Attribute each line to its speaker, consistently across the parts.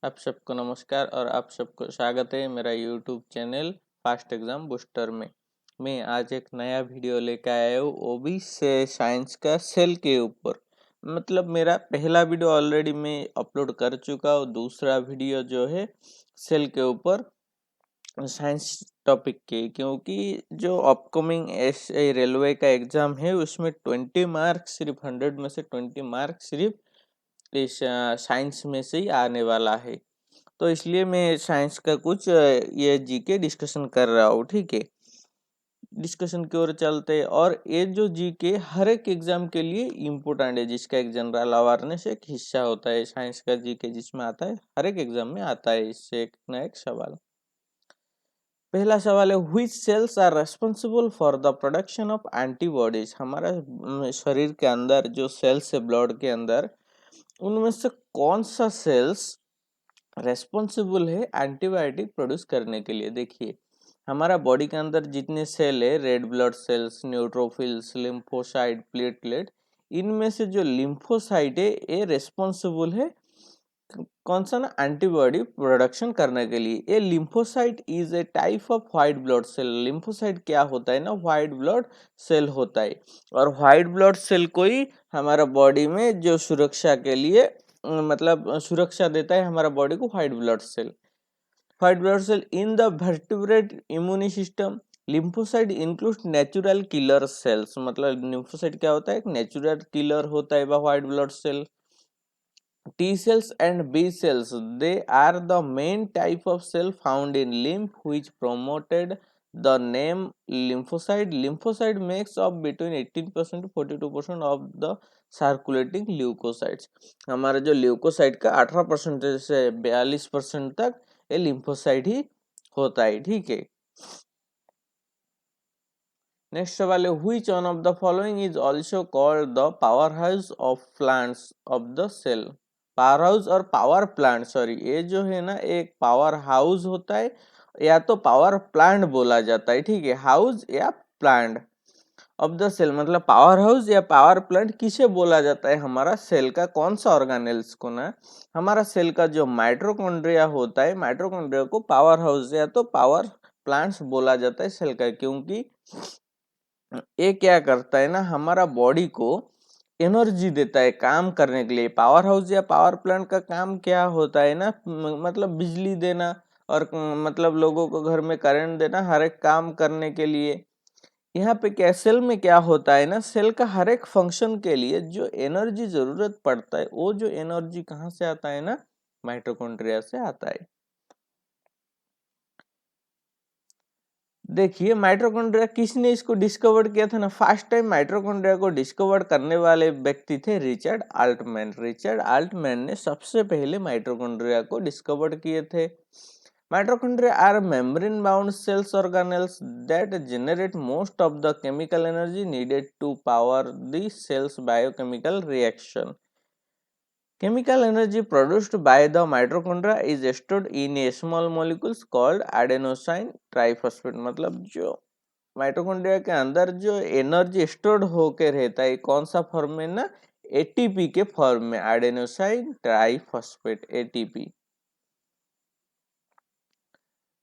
Speaker 1: आप सबको नमस्कार और आप सबको स्वागत है मेरा YouTube channel fast exam booster में। मैं आज एक नया वीडियो लेकर आया हूँ, वो भी से साइंस का सेल के ऊपर। मतलब मेरा पहला वीडियो ऑलरेडी मैं अपलोड कर चुका हूँ, दूसरा वीडियो जो है सेल के ऊपर साइंस टॉपिक के, क्योंकि जो अपकमिंग एस रेलवे का एग्जाम है उसमें 20 मार्क्स सिर्फ 100 में से 20 मार्क्स सिर्फ इस साइंस में से ही आने वाला है। तो इसलिए मैं साइंस का कुछ ये जीके डिस्कशन कर रहा हूँ। ठीक है, डिस्कशन की ओर चलते हैं। और ये जो जीके हर एक एग्जाम के लिए इम्पोर्टेंट है, जिसका एक जनरल अवेयरनेस एक हिस्सा होता है साइंस का जीके, जिसमें आता है हर एक एग्जाम में आता है इससे एक ना एक सवाल। पहला सवाल है, which cells are responsible for the production of antibodies. हमारा शरीर के अंदर जो सेल्स है ब्लड के अंदर, उनमें से कौन सा सेल्स रेस्पॉन्सिबल है एंटीबायोटिक प्रोड्यूस करने के लिए। देखिए, हमारा बॉडी के अंदर जितने सेल है, red blood cells, neutrophils, lymphocyte, platelet, इनमें से जो लिम्फोसाइट है ये रेस्पॉन्सिबल है कौन सा ना एंटीबॉडी प्रोडक्शन करने के लिए। ये lymphocyte is a type of white blood cell. Lymphocyte क्या होता है ना, व्हाइट ब्लड सेल होता है। और व्हाइट ब्लड सेल को ही हमारा बॉडी में जो सुरक्षा के लिए मतलब सुरक्षा देता है हमारा बॉडी को, white blood cell. White blood cell in the vertebrate immune system. Lymphocyte include natural killer cells. मतलब लिम्फोसाइट क्या होता है, एक नेचुरल किलर होता है white blood cell. T cells and B cells, they are the main type of cell found in lymph which promoted the name lymphocyte. Lymphocyte makes up between 18% to 42% of the circulating leukocytes. हमारा जो leucocyte का 18% से 42% तक ये lymphocyte ही होता है। ठीक है, नेक्स्ट सवाल है, which one of the following is also called the powerhouse of plants of the cell। Power house और पावर प्लांट, सॉरी, ये जो है ना एक पावर हाउस होता है या तो पावर प्लांट बोला जाता है। ठीक है, हाउस या प्लांट ऑफ द सेल, मतलब पावर हाउस या पावर प्लांट किसे बोला जाता है, हमारा सेल का कौन सा ऑर्गेनेल्स को ना। हमारा सेल का जो माइटोकॉन्ड्रिया होता है, माइटोकॉन्ड्रिया को पावर हाउस या तो पावर प्लांट्स बोला जाता है सेल का, क्योंकि ये क्या करता है ना, हमारा बॉडी को एनर्जी देता है काम करने के लिए। पावर हाउस या पावर प्लांट का काम क्या होता है ना, मतलब बिजली देना और मतलब लोगों को घर में करंट देना, हर एक काम करने के लिए। यहाँ पे क्या सेल में क्या होता है ना, सेल का हर एक फंक्शन के लिए जो एनर्जी जरूरत पड़ता है, वो जो एनर्जी कहाँ से आता है ना, माइटोकॉन्ड्रिया से आता है। देखिए, माइटोकॉन्ड्रिया किसने इसको डिस्कवर किया था ना, फर्स्ट टाइम माइटोकॉन्ड्रिया को डिस्कवर करने वाले व्यक्ति थे रिचर्ड आल्टमैन। रिचर्ड आल्टमैन ने सबसे पहले माइटोकॉन्ड्रिया को डिस्कवर किए थे। Mitochondria are membrane bound cells organelles that generate most of the chemical energy needed to power the cell's biochemical reaction. Chemical energy produced by the mitochondria is stored in a small molecules called adenosine triphosphate। मतलब जो mitochondria के अंदर जो energy stored होकर रहता है कौन सा फॉर्म में ना, एटीपी के फॉर्म में, adenosine triphosphate, ATP.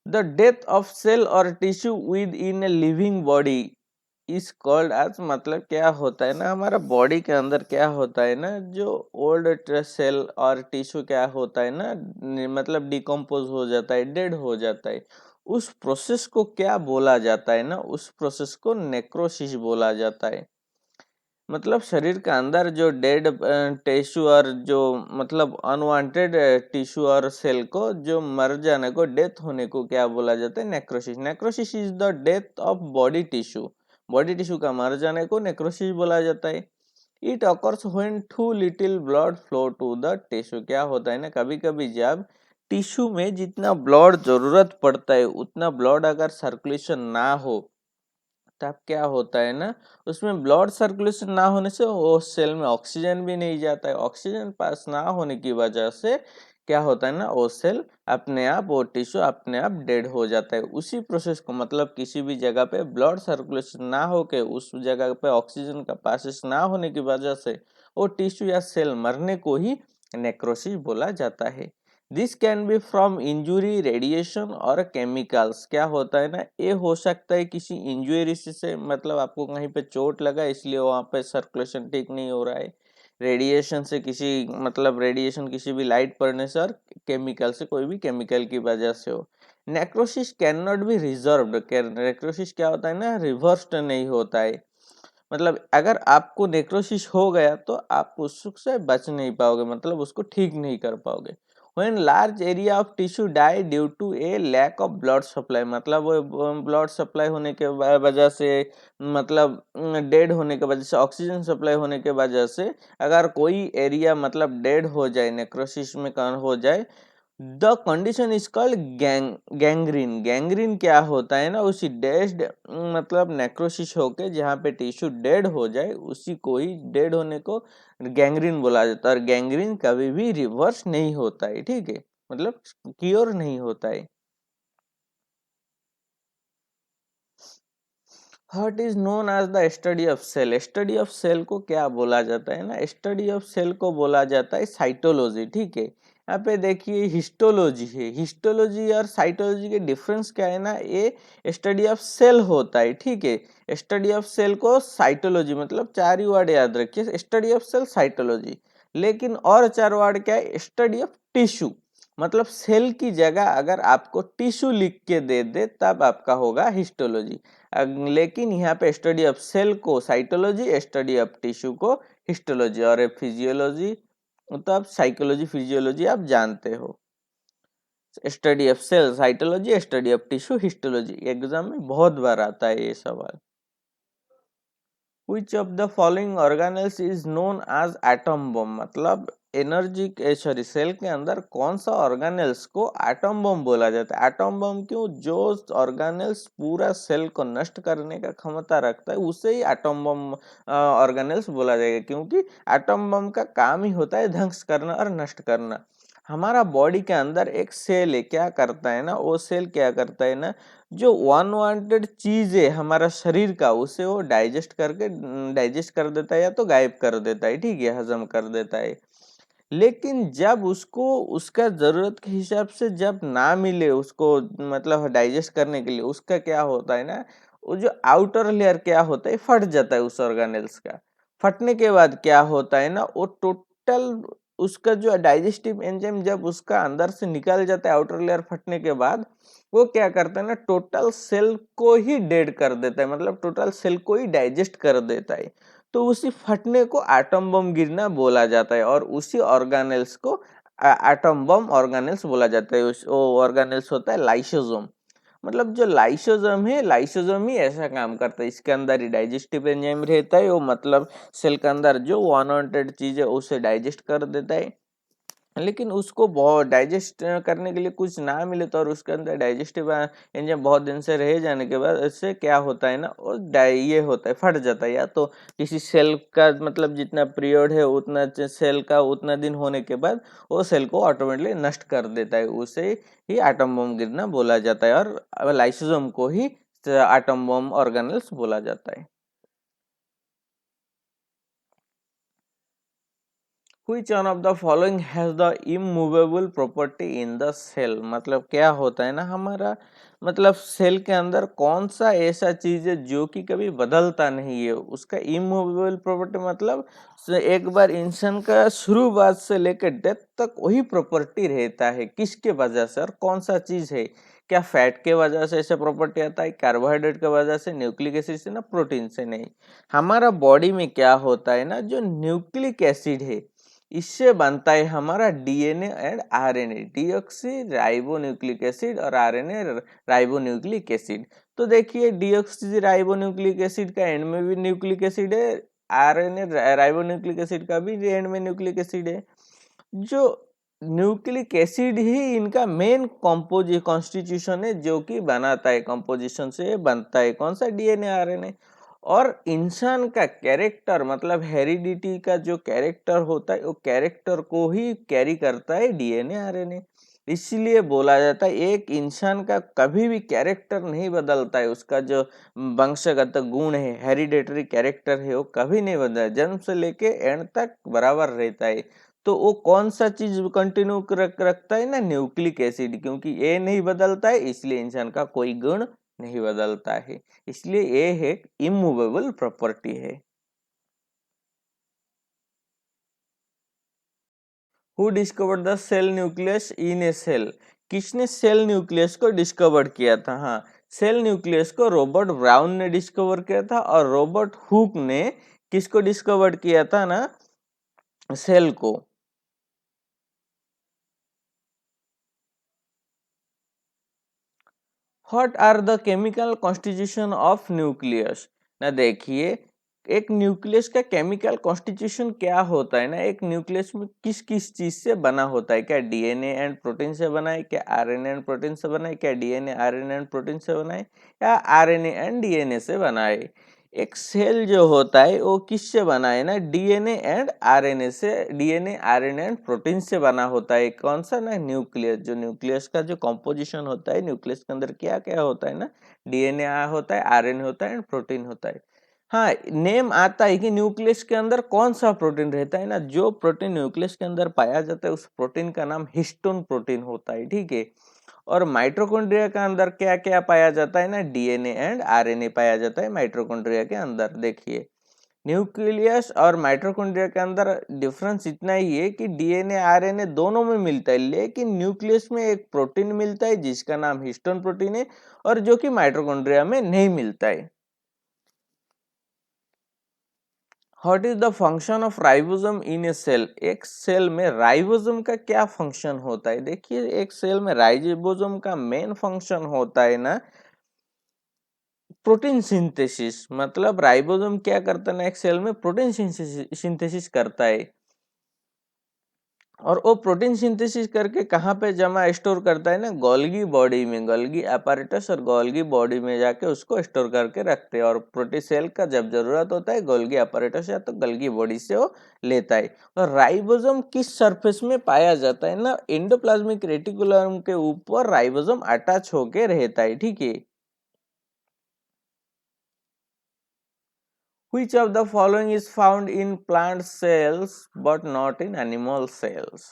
Speaker 1: The death of cell or tissue within a living body is called as, मतलब क्या होता है ना, हमारा बॉडी के अंदर क्या होता है ना, जो ओल्ड सेल और टिश्यू क्या होता है ना, मतलब डिकम्पोज हो जाता है, डेड हो जाता है, उस प्रोसेस को क्या बोला जाता है ना, उस प्रोसेस को नेक्रोसिस बोला जाता है। मतलब शरीर के अंदर जो डेड टिश्यू और जो मतलब अनवांटेड टिश्यू और सेल को जो मर जाने को, डेथ होने को क्या बोला जाता है, necrosis. Necrosis is the death of body tissue. Body tissue का मर जाने को नेक्रोसिस बोला जाता है। It occurs when too little blood flow to the tissue. क्या होता है ना, कभी कभी जब टिश्यू में जितना ब्लड जरूरत पड़ता है उतना ब्लड अगर सर्कुलेशन ना हो, तब क्या होता है ना, उसमें ब्लड सर्कुलेशन ना होने से वो सेल में ऑक्सीजन भी नहीं जाता है। ऑक्सीजन पास ना होने की वजह से क्या होता है ना, वो सेल अपने आप, वो टिश्यू अपने आप डेड हो जाता है। उसी प्रोसेस को, मतलब किसी भी जगह पे ब्लड सर्कुलेशन ना होके उस जगह पे ऑक्सीजन का पासेस ना होने की वजह से वो टिश्यू या सेल मरने को ही नेक्रोसिस बोला जाता है। This can be from injury, radiation और केमिकल्स। क्या होता है ना, ये हो सकता है किसी इंजुरी से, मतलब आपको कहीं पे चोट लगा इसलिए वहाँ पे सर्कुलेशन ठीक नहीं हो रहा है, रेडिएशन से किसी, मतलब रेडिएशन किसी भी लाइट पड़ने से, और केमिकल से, कोई भी केमिकल की वजह से हो। Necrosis can not be reserved. Necrosis क्या होता है ना, रिवर्स्ड नहीं होता है। मतलब अगर आपको नेक्रोसिस हो गया तो आप उससे बच नहीं पाओगे, मतलब उसको ठीक नहीं कर पाओगे। When large area of tissue die due to a lack of blood supply, मतलब वो ब्लड सप्लाई होने के वजह से, मतलब डेड होने के वजह से, ऑक्सीजन सप्लाई होने के वजह से अगर कोई एरिया मतलब डेड हो जाए, नेक्रोसिस में हो जाए, the condition is called gangrene. Gangrene क्या होता है ना, उसी डेड, मतलब नेक्रोसिस होके जहाँ पे टिश्यू डेड हो जाए उसी को ही डेड होने को गैंग्रीन बोला जाता है। और गैंग्रीन कभी भी रिवर्स नहीं होता है, ठीक है, मतलब क्योर नहीं होता है। What is known as the study of cell. Study of cell को क्या बोला जाता है ना, स्टडी ऑफ सेल को बोला जाता है साइटोलॉजी, ठीक है। यहाँ पे देखिए हिस्टोलॉजी है, हिस्टोलॉजी और साइटोलॉजी के डिफरेंस क्या है ना, ये स्टडी ऑफ सेल होता है, ठीक है। स्टडी ऑफ सेल को साइटोलॉजी, मतलब चार ही वर्ड याद रखिए, स्टडी ऑफ सेल, साइटोलॉजी। लेकिन और चार वर्ड क्या है, स्टडी ऑफ टिश्यू, मतलब सेल की जगह अगर आपको टिश्यू लिख के दे दे तब आपका होगा हिस्टोलॉजी। लेकिन यहाँ पे स्टडी ऑफ सेल को साइटोलॉजी, स्टडी ऑफ टिश्यू को हिस्टोलॉजी, और फिजियोलॉजी, तो आप साइकोलॉजी, फिजियोलॉजी आप जानते हो। Study of cell, cytology, study of tissue, histology, exam में बहुत बार आता है ये सवाल। Which of the following organelles is known as atom bomb, मतलब एनर्जी, सॉरी सेल के अंदर कौन सा ऑर्गेनेल्स को एटम बम बोला जाता है। एटम बम क्यों, जो ऑर्गेनेल्स पूरा सेल को नष्ट करने का क्षमता रखता है उसे ही एटम बम ऑर्गेनेल्स बोला जाएगा, क्योंकि एटम बम का काम ही होता है ध्वंस करना और नष्ट करना। हमारा बॉडी के अंदर एक सेल है, क्या करता है ना, वो सेल क्या करता है ना, जो अनवांटेड चीज है हमारा शरीर का, उसे वो डाइजेस्ट करके, डाइजेस्ट कर देता है या तो गायब कर देता है, ठीक है, हजम कर देता है। लेकिन जब उसको उसका जरूरत के हिसाब से जब ना मिले उसको, मतलब डाइजेस्ट करने के लिए, उसका क्या होता है ना, वो जो आउटर लेयर क्या होता है, फट जाता है उस ऑर्गेनेल्स का। फटने के बाद क्या होता है ना, वो टोटल उसका जो डाइजेस्टिव एंजाइम जब उसका अंदर से निकल जाता है आउटर लेयर फटने के बाद, वो क्या करता है ना, टोटल सेल को ही डेड कर देता है, मतलब टोटल सेल को ही डाइजेस्ट कर देता है। तो उसी फटने को एटम बम गिरना बोला जाता है, और उसी ऑर्गेनेल्स को एटम बम ऑर्गेनेल्स बोला जाता है। वो ऑर्गेनेल्स होता है लाइसोसोम। मतलब जो लाइसोसोम है, लाइसोसोम ही ऐसा काम करता है, इसके अंदर ही डाइजेस्टिव एंजाइम रहता है, वो मतलब सेल के अंदर जो अनवांटेड चीज है उसे डाइजेस्ट कर देता है। लेकिन उसको बहुत डाइजेस्ट करने के लिए कुछ ना मिले तो, और उसके अंदर डाइजेस्टिव एंजाइम बहुत दिन से रह जाने के बाद इससे क्या होता है ना, वो ये होता है, फट जाता है। या तो किसी सेल का, मतलब जितना पीरियड है उतना सेल का उतना दिन होने के बाद वो सेल को ऑटोमेटिकली नष्ट कर देता है, उसे ही एटम बम गिरना बोला जाता है, और लाइसोसोम को ही एटम बम ऑर्गेनेल्स बोला जाता है। Which one of the following has the immovable property in the cell, मतलब क्या होता है ना हमारा, मतलब सेल के अंदर कौन सा ऐसा चीज है जो कि कभी बदलता नहीं है, उसका इमूवेबल प्रॉपर्टी, मतलब एक बार इंसान का शुरुआत से लेकर डेथ तक वही प्रॉपर्टी रहता है, किसके वजह से और कौन सा चीज है। क्या फैट के वजह से ऐसा प्रॉपर्टी आता है, कार्बोहाइड्रेट के वजह से, न्यूक्लिक एसिड से ना, प्रोटीन से नहीं। हमारा बॉडी में क्या होता है ना, जो न्यूक्लिक एसिड है इससे बनता है हमारा DNA and RNA, deoxy ribonucleic acid और आरएनए राइबोन्यूक्लिक एसिड। तो देखिए डीऑक्सी राइबोन्यूक्लिक एसिड का एंड में भी न्यूक्लिक एसिड है, आरएनए राइबोन्यूक्लिक एसिड का भी एंड में न्यूक्लिक एसिड है। जो न्यूक्लिक एसिड ही इनका मेन कॉम्पोजिट कॉन्स्टिट्यूशन है, जो कि बनाता है, कंपोजिशन से बनता है कौन सा, डीएनए आरएनए। और इंसान का कैरेक्टर, मतलब हेरिडिटी का जो कैरेक्टर होता है, वो कैरेक्टर को ही कैरी करता है डीएनए आरएनए। इसलिए बोला जाता है एक इंसान का कभी भी कैरेक्टर नहीं बदलता है, उसका जो वंशगत गुण है, हेरिडेटरी कैरेक्टर है, वो कभी नहीं बदलता, जन्म से लेके एंड तक बराबर रहता है। तो वो कौन सा चीज कंटिन्यू रखता है ना, न्यूक्लिक एसिड, क्योंकि ये नहीं बदलता है इसलिए इंसान का कोई गुण नहीं बदलता है, इसलिए ये एक इमूवेबल प्रॉपर्टी है। Who discovered the cell nucleus in a cell? किसने सेल न्यूक्लियस को डिस्कवर किया था? हाँ, सेल न्यूक्लियस को रॉबर्ट ब्राउन ने डिस्कवर किया था, और रॉबर्ट हुक ने किसको डिस्कवर किया था ना, सेल को। What are the chemical constitution of nucleus? ना देखिए, एक न्यूक्लियस का केमिकल कॉन्स्टिट्यूशन क्या होता है ना, एक न्यूक्लियस में किस किस चीज से बना होता है, क्या डीएनए एंड प्रोटीन से बना है, क्या आरएनए एंड प्रोटीन से बना है, क्या डीएनए आरएनए एंड प्रोटीन से बना है, या आरएनए एंड डीएनए से बना है। एक सेल जो होता है वो किससे बना है ना, डीएनए एंड आरएनए से, डीएनए आरएनए एंड प्रोटीन से बना होता है। कौन सा ना, न्यूक्लियस। जो न्यूक्लियस का जो कंपोजिशन होता है, न्यूक्लियस के अंदर क्या क्या होता है ना, डीएनए होता है, आरएनए होता है एंड प्रोटीन होता है। हाँ, नेम आता है कि न्यूक्लियस के अंदर कौन सा प्रोटीन रहता है ना, जो प्रोटीन न्यूक्लियस के अंदर पाया जाता है उस प्रोटीन का नाम हिस्टोन प्रोटीन होता है, ठीक है। और माइटोकॉन्ड्रिया के अंदर क्या क्या पाया जाता है ना, डीएनए एंड आरएनए पाया जाता है माइटोकॉन्ड्रिया के अंदर। देखिए, न्यूक्लियस और माइटोकॉन्ड्रिया के अंदर डिफरेंस इतना ही है कि डीएनए आरएनए दोनों में मिलता है, लेकिन न्यूक्लियस में एक प्रोटीन मिलता है जिसका नाम हिस्टोन प्रोटीन है, और जो कि माइटोकॉन्ड्रिया में नहीं मिलता है। What is the function of ribosome in a cell? एक सेल में राइबोसोम का क्या फंक्शन होता है? देखिए, एक सेल में राइबोसोम का मेन फंक्शन होता है ना, प्रोटीन सिंथेसिस। मतलब राइबोसोम क्या करता है ना, एक सेल में प्रोटीन सिंथेसिस करता है, और वो प्रोटीन सिंथेसिस करके कहाँ पे जमा स्टोर करता है ना, गोल्गी बॉडी में, गोल्गी apparatus और गोल्गी बॉडी में जाके उसको स्टोर करके रखते हैं। और प्रोटीन सेल का जब जरूरत होता है गोल्गी apparatus या तो गोल्गी बॉडी से वो लेता है। और राइबोसोम किस सरफेस में पाया जाता है ना, एंडोप्लाज्मिक रेटिकुलम के ऊपर राइबोसोम अटैच होके रहता है, ठीक है। Which of the following is found in plant cells but not in animal cells?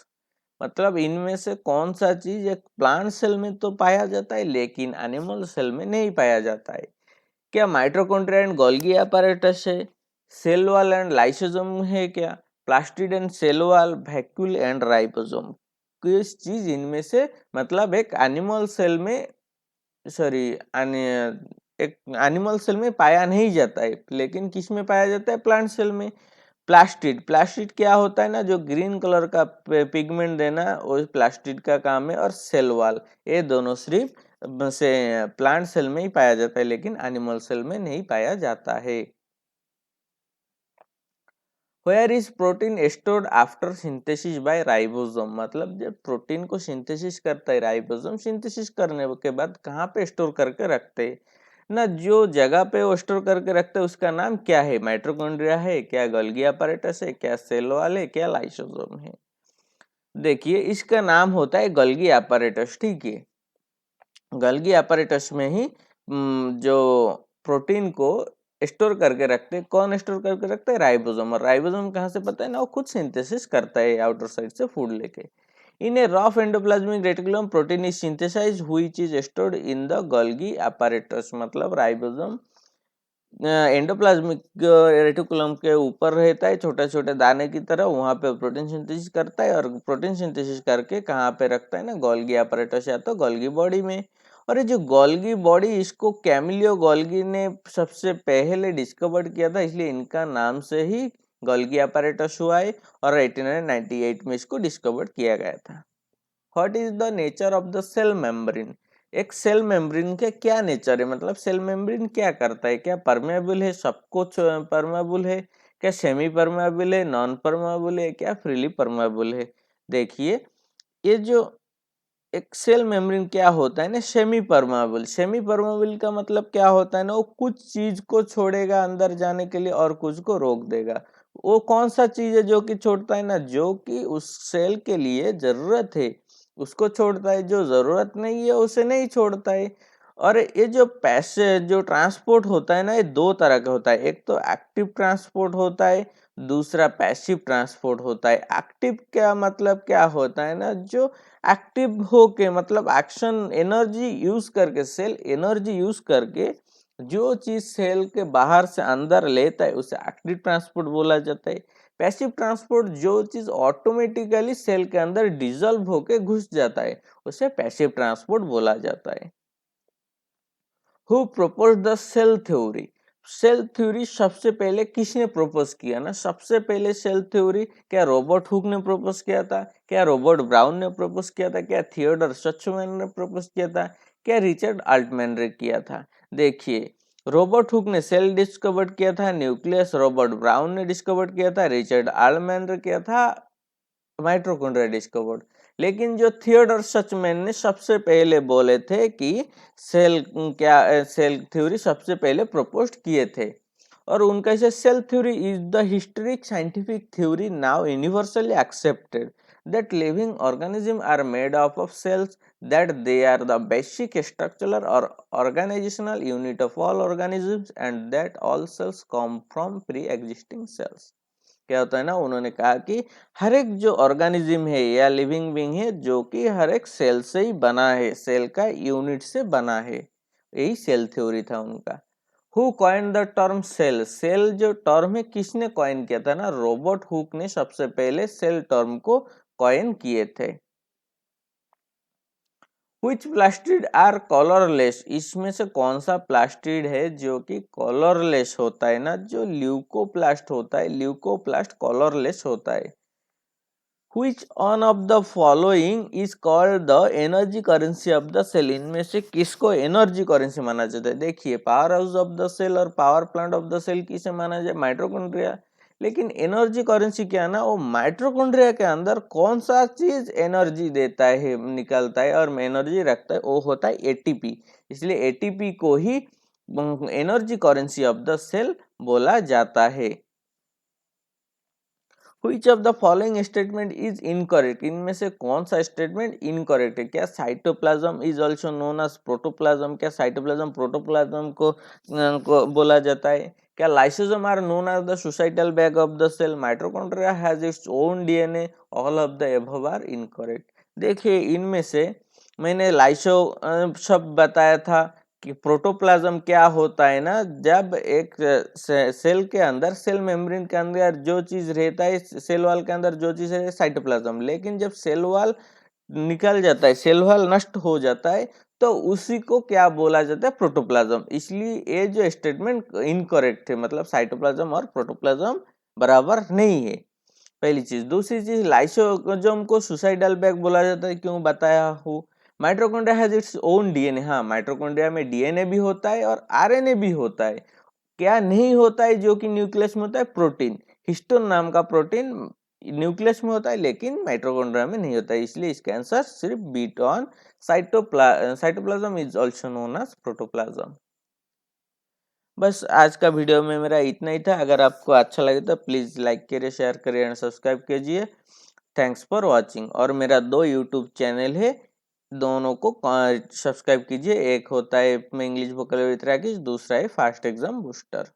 Speaker 1: मतलब इनमें से कौन सा चीज एक प्लांट सेल में तो पाया जाता है लेकिन एनिमल सेल में नहीं पाया जाता है? क्या माइटोकॉन्ड्रिया एंड गोल्गी apparatus है, सेल वॉल एंड लाइसोसोम है, क्या plastid and cell wall, vacuole and ribosome? किस चीज इनमें से, मतलब एक एनिमल सेल में, सॉरी, एक एनिमल सेल में पाया नहीं जाता है, लेकिन किस में पाया जाता है, प्लांट सेल में। प्लास्टिड, प्लास्टिड क्या होता है ना, जो ग्रीन कलर का पिगमेंट देना, वो प्लास्टिड का काम है। और सेल वॉल, ये दोनों सिर्फ से प्लांट सेल में ही पाया जाता है लेकिन एनिमल सेल में नहीं पाया जाता है। Where is protein stored after synthesis by ribosome? मतलब जब प्रोटीन को सिंथेसिस करता है राइबोसोम, सिंथेसिस करने के बाद कहाँ पे स्टोर करके रखते हैं ना, जो जगह पे वो स्टोर करके रखते हैं उसका नाम क्या है? माइटोकॉन्ड्रिया है, क्या गोल्गी apparatus है, क्या सेल वॉल है, क्या लाइसोसोम है? देखिए, इसका नाम होता है गोल्गी apparatus, ठीक है। गोल्गी apparatus में ही जो प्रोटीन को स्टोर करके रखते हैं, कौन स्टोर करके रखता है? राइबोसोम। और राइबोसोम कहाँ से पता है ना, वो खुद सिंथेसिस करता है आउटर साइड से फूड लेके। In a rough endoplasmic reticulum protein is synthesize which is stored in the Golgi apparatus। मतलब राइबोसोम एंडोप्लाज्मिक रेटिकुलम के ऊपर रहता है, छोटे छोटे दाने की तरह, वहां पे प्रोटीन सिंथेसिस करता है, और प्रोटीन सिंथेसिस करके कहाँ पे रखता है ना, गोल्गी apparatus या तो गोल्गी बॉडी में। और ये जो गोल्गी बॉडी, इसको कैमिलियो गोल्गी ने सबसे पहले डिस्कवर किया था, इसलिए इनका नाम से ही गोल्गी apparatus हुआ है, और 1898 में इसको डिस्कवर किया गया था। What is the nature of the cell membrane? एक सेल मेम्ब्रेन का क्या नेचर है, मतलब सेल मेम्ब्रेन क्या करता है? क्या परमेबल है, सब कुछ परमेबल है, क्या सेमी परमेबल है, नॉन परमेबल है, क्या फ्रीली परमेबल है? देखिए, ये जो एक सेल मेम्ब्रेन क्या होता है ना, सेमी परमेबल। सेमी परमेबल का मतलब क्या होता है ना, वो कुछ चीज को छोड़ेगा अंदर जाने के लिए और कुछ को रोक देगा। वो कौन सा चीज है जो कि छोड़ता है ना, जो कि उस सेल के लिए जरूरत है उसको छोड़ता है, जो जरूरत नहीं है उसे नहीं छोड़ता है। और ये जो पैसे जो ट्रांसपोर्ट होता है ना, ये दो तरह का होता है। एक तो एक्टिव ट्रांसपोर्ट होता है, दूसरा पैसिव ट्रांसपोर्ट होता है। एक्टिव क्या मतलब क्या होता है ना, जो एक्टिव होके मतलब एक्शन एनर्जी यूज करके, सेल एनर्जी यूज करके जो चीज सेल के बाहर से अंदर लेता है उसे एक्टिव ट्रांसपोर्ट बोला जाता है। पैसिव ट्रांसपोर्ट जो चीज ऑटोमेटिकली सेल के अंदर डिजोल्व होके घुस जाता है उसे पैसिव ट्रांसपोर्ट बोला जाता है। Who propose the cell theory? Cell theory सबसे पहले किसने प्रपोज किया ना? सबसे पहले सेल थ्योरी क्या रॉबर्ट हुक ने प्रपोज किया था? क्या रॉबर्ट ब्राउन ने प्रपोज किया था? क्या थियोडर शचमैन ने प्रपोज किया था? क्या रिचर्ड अल्टमैन ने किया था? देखिए, रॉबर्ट हुक ने सेल डिस्कवर किया था, न्यूक्लियस रॉबर्ट ब्राउन ने डिस्कवर किया था, रिचर्ड अल्टमैन ने किया था माइटोकॉन्ड्रिया डिस्कवर्ड। लेकिन जो थियोडर सचमैन ने सबसे पहले बोले थे कि सेल थ्योरी सबसे पहले प्रपोज किए थे। और उनका ऐसे cell theory is the historic scientific theory now universally accepted that living organisms are made up of cells, that they are the basic structural or organizational unit of all organisms, and that all cells come from pre-existing cells। क्या होता है ना, उन्होंने कहा कि हर एक जो organism है या लिविंग बीइंग है जो कि हर एक सेल से ही बना है, सेल का यूनिट से बना है। यही सेल थ्योरी था उनका। Who coined the term cell? Cell जो टर्म है किसने कॉइन किया था ना? रॉबर्ट हुक ने सबसे पहले सेल टर्म को कॉइन किए थे। Which plastid are colourless? इसमें से कौन सा प्लास्टिड है जो कि कलरलेस होता है ना? जो ल्यूकोप्लास्ट होता है, ल्यूकोप्लास्ट कलरलेस होता है। Which one of the following is called the energy currency of the cell? इनमें से किसको एनर्जी करेंसी माना जाता है? देखिए, power house of the cell और power plant of the cell किसे माना जाए? माइटोकॉन्ड्रिया। लेकिन एनर्जी करेंसी क्या है ना, वो माइटोकॉन्ड्रिया के अंदर कौन सा चीज एनर्जी देता है, निकलता है और एनर्जी रखता है, वो होता है एटीपी। इसलिए एटीपी को ही energy currency of the cell बोला जाता है। Which of the following statement is incorrect? इनमें से कौन सा स्टेटमेंट इनकरेक्ट है? क्या cytoplasm is also known as protoplasm? क्या साइटोप्लाज्म प्रोटोप्लाज्म को बोला जाता है? क्या lysosome are known as the suicidal bag of the cell? Mitochondria has its own DNA? All of the above are incorrect. देखिए, इनमें से मैंने लाइसो शब्द बताया था कि प्रोटोप्लाज्म क्या होता है ना, जब एक सेल के अंदर, सेल मेम्ब्रेन के अंदर जो चीज रहता है, सेल वॉल के अंदर जो चीज है साइटोप्लाज्म। लेकिन जब सेल वॉल निकल जाता है, सेल वॉल नष्ट हो जाता है, तो उसी को क्या बोला जाता है? प्रोटोप्लाज्म। इसलिए ये जो स्टेटमेंट इनकरेक्ट है, मतलब साइटोप्लाज्म और प्रोटोप्लाज्म बराबर नहीं है, पहली चीज। दूसरी चीज, लाइसोसोम को सुसाइडल बैग बोला जाता है, क्यों बताया हूँ। Mitochondria has its own DNA. हाँ, माइटोकॉन्ड्रिया में डीएनए भी होता है और आरएनए भी होता है। क्या नहीं होता है जो कि न्यूक्लियस में होता है? प्रोटीन, हिस्टोन नाम का प्रोटीन न्यूक्लियस में होता है लेकिन माइटोकॉन्ड्रिया में नहीं होता है। इसलिए इसका आंसर सिर्फ बीटॉन। Cytoplasm is also known as protoplasm. बस आज का वीडियो में मेरा इतना ही था। अगर आपको अच्छा लगे तो प्लीज लाइक करिए, शेयर करिए एंड सब्सक्राइब कीजिए। Thanks for watching. और मेरा 2 यूट्यूब चैनल है, दोनों को सब्सक्राइब कीजिए। एक होता है इंग्लिश वोकैबुलरी ट्रैकिंग, दूसरा है फास्ट एग्जाम बूस्टर।